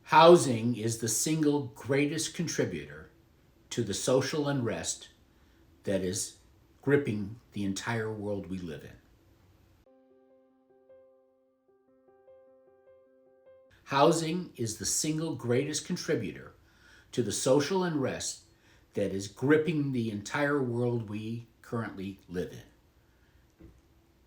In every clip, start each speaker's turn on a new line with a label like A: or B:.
A: Housing is the single greatest contributor to the social unrest that is gripping the entire world we live in. Housing is the single greatest contributor to the social unrest that is gripping the entire world we currently live in.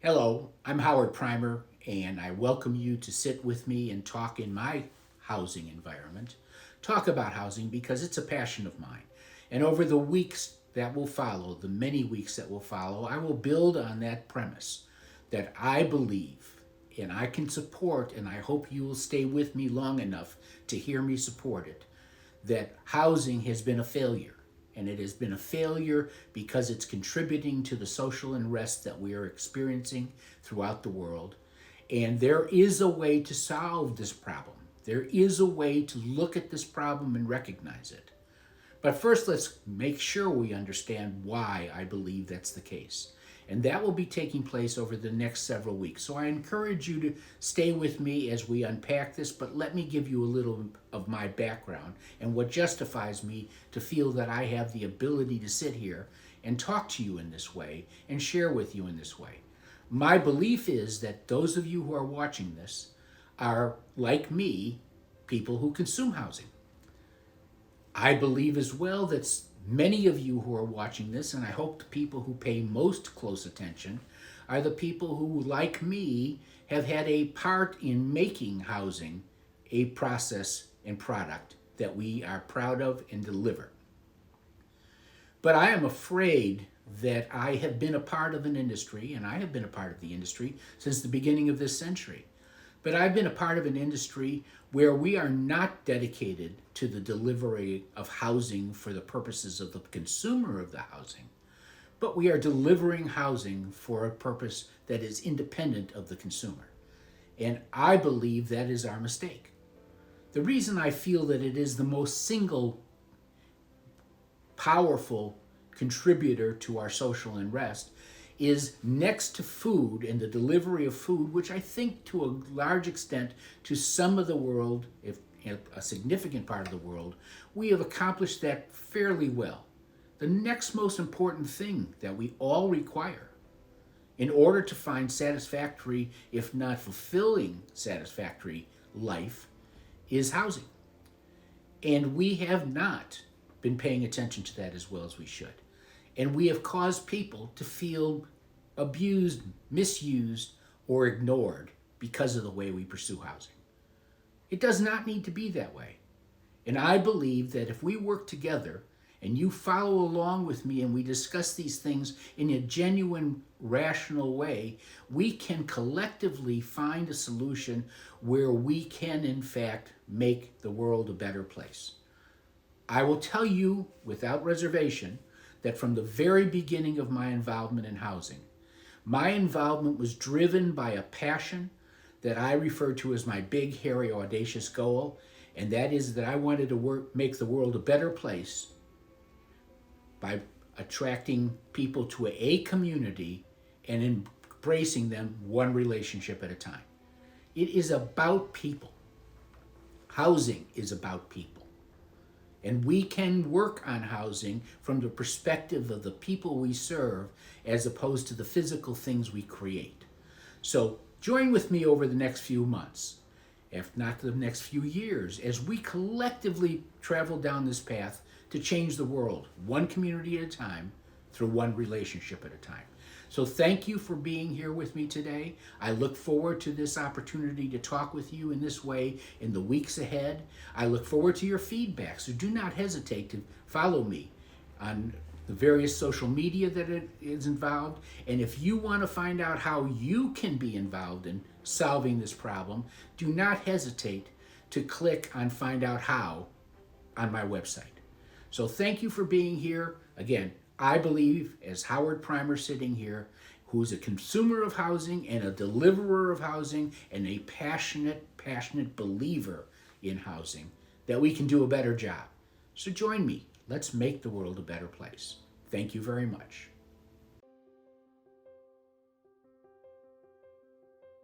A: Hello, I'm Howard Primer, and I welcome you to sit with me and talk in my housing environment. Talk about housing because it's a passion of mine. And over the weeks that will follow, the many weeks that will follow, I will build on that premise that I believe and I can support, and I hope you will stay with me long enough to hear me support it, that housing has been a failure. And it has been a failure because it's contributing to the social unrest that we are experiencing throughout the world. And there is a way to solve this problem. There is a way to look at this problem and recognize it. But first, let's make sure we understand why I believe that's the case. And that will be taking place over the next several weeks. So I encourage you to stay with me as we unpack this, but let me give you a little of my background and what justifies me to feel that I have the ability to sit here and talk to you in this way and share with you in this way. My belief is that those of you who are watching this are, like me, people who consume housing. I believe as well that many of you who are watching this, and I hope the people who pay most close attention, are the people who, like me, have had a part in making housing a process and product that we are proud of and deliver. But I am afraid that I have been a part of an industry, and I have been a part of the industry since the beginning of this century. But I've been a part of an industry where we are not dedicated to the delivery of housing for the purposes of the consumer of the housing, but we are delivering housing for a purpose that is independent of the consumer. And I believe that is our mistake. The reason I feel that it is the most single powerful contributor to our social unrest is next to food and the delivery of food, which I think to a large extent to some of the world, if a significant part of the world, we have accomplished that fairly well. The next most important thing that we all require in order to find satisfactory, if not fulfilling satisfactory life is housing. And we have not been paying attention to that as well as we should. And we have caused people to feel abused, misused, or ignored because of the way we pursue housing. It does not need to be that way. And I believe that if we work together and you follow along with me and we discuss these things in a genuine, rational way, we can collectively find a solution where we can, in fact, make the world a better place. I will tell you without reservation that from the very beginning of my involvement in housing, my involvement was driven by a passion that I refer to as my big, hairy, audacious goal, and that is that I wanted to make the world a better place by attracting people to a community and embracing them one relationship at a time. It is about people. Housing is about people. And we can work on housing from the perspective of the people we serve as opposed to the physical things we create. So join with me over the next few months, if not the next few years, as we collectively travel down this path to change the world, one community at a time, through one relationship at a time. So thank you for being here with me today. I look forward to this opportunity to talk with you in this way in the weeks ahead. I look forward to your feedback, so do not hesitate to follow me on the various social media that it is involved. And if you want to find out how you can be involved in solving this problem, do not hesitate to click on Find Out How on my website. So thank you for being here. Again, I believe, as Howard Primer sitting here, who's a consumer of housing and a deliverer of housing and a passionate believer in housing, that we can do a better job. So join me. Let's make the world a better place. Thank you very much.